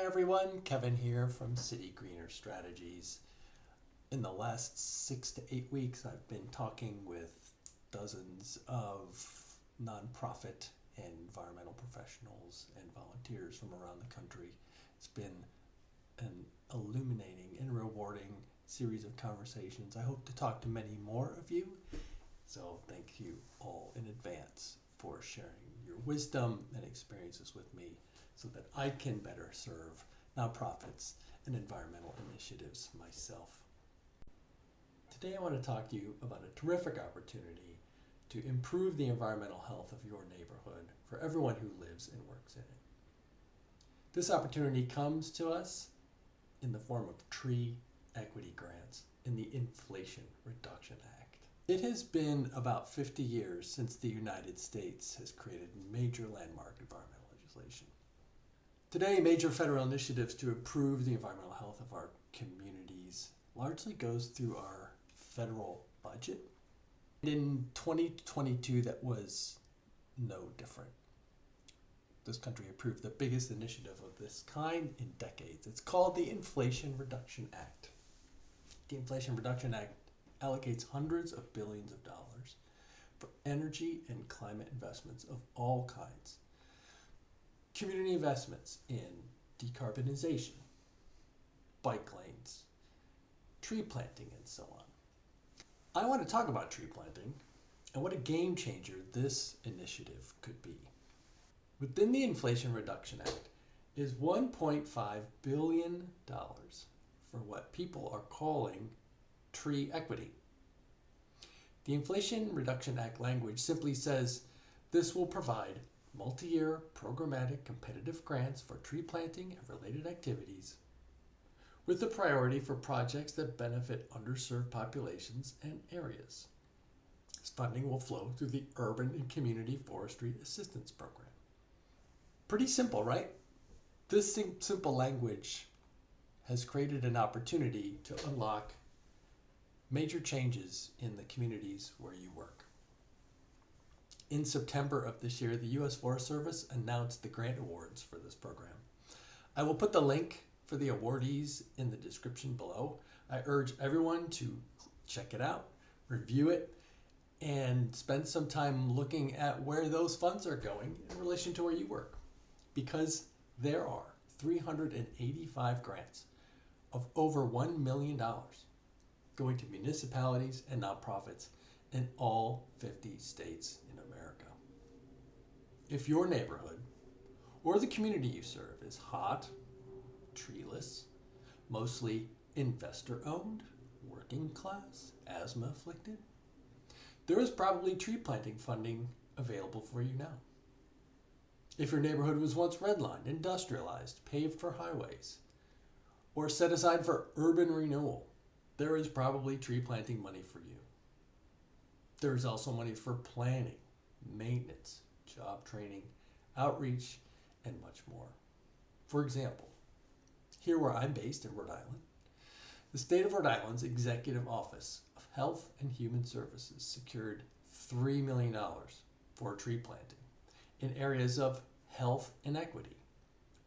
everyone, Kevin here from City Greener Strategies. In the last 6 to 8 weeks, I've been talking with dozens of nonprofit and environmental professionals and volunteers from around the country. It's been an illuminating and rewarding series of conversations. I hope to talk to many more of you, so thank you all in advance for sharing your wisdom and experiences with me so that I can better serve nonprofits and environmental initiatives myself. Today I want to talk to you about a terrific opportunity to improve the environmental health of your neighborhood for everyone who lives and works in it. This opportunity comes to us in the form of tree equity grants in the Inflation Reduction Act. It has been about 50 years since the United States has created major landmark environmental legislation. Today, major federal initiatives to improve the environmental health of our communities largely goes through our federal budget. In 2022, that was no different. This country approved the biggest initiative of this kind in decades. It's called the Inflation Reduction Act. The Inflation Reduction Act allocates hundreds of billions of dollars for energy and climate investments of all kinds. Community investments in decarbonization, bike lanes, tree planting, and so on. I want to talk about tree planting and what a game changer this initiative could be. Within the Inflation Reduction Act is $1.5 billion for what people are calling tree equity. The Inflation Reduction Act language simply says this will provide multi-year programmatic competitive grants for tree planting and related activities with a priority for projects that benefit underserved populations and areas. This funding will flow through the Urban and Community Forestry Assistance Program. Pretty simple, right? This simple language has created an opportunity to unlock major changes in the communities where you work. In September of this year, the U.S. Forest Service announced the grant awards for this program. I will put the link for the awardees in the description below. I urge everyone to check it out, review it, and spend some time looking at where those funds are going in relation to where you work. Because there are 385 grants of over $1 million going to municipalities and nonprofits in all 50 states in America. If your neighborhood or the community you serve is hot, treeless, mostly investor-owned, working class, asthma-afflicted, there is probably tree planting funding available for you now. If your neighborhood was once redlined, industrialized, paved for highways, or set aside for urban renewal, there is probably tree planting money for you. There is also money for planning, maintenance, job training, outreach, and much more. For example, here where I'm based in Rhode Island, the state of Rhode Island's Executive Office of Health and Human Services secured $3 million for tree planting in areas of health inequity,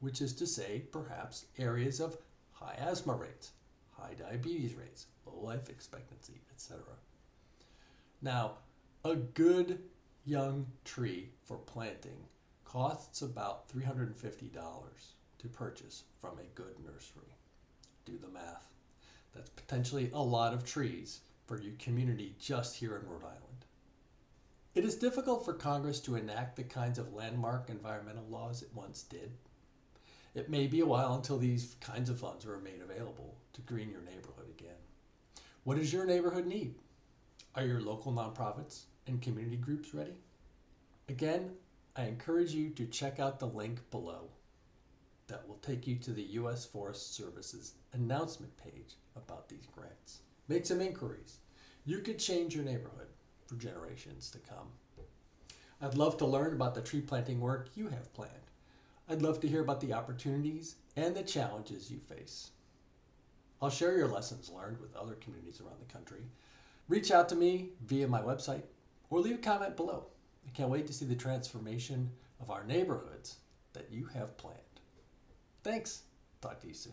which is to say perhaps areas of high asthma rates, high diabetes rates, low life expectancy, etc. Now, a good young tree for planting costs about $350 to purchase from a good nursery. Do the math. That's potentially a lot of trees for your community just here in Rhode Island. It is difficult for Congress to enact the kinds of landmark environmental laws it once did. It may be a while until these kinds of funds are made available to green your neighborhood again. What does your neighborhood need? Are your local nonprofits and community groups ready? Again, I encourage you to check out the link below that will take you to the U.S. Forest Service's announcement page about these grants. Make some inquiries. You could change your neighborhood for generations to come. I'd love to learn about the tree planting work you have planned. I'd love to hear about the opportunities and the challenges you face. I'll share your lessons learned with other communities around the country. Reach out to me via my website or leave a comment below. I can't wait to see the transformation of our neighborhoods that you have planned. Thanks. Talk to you soon.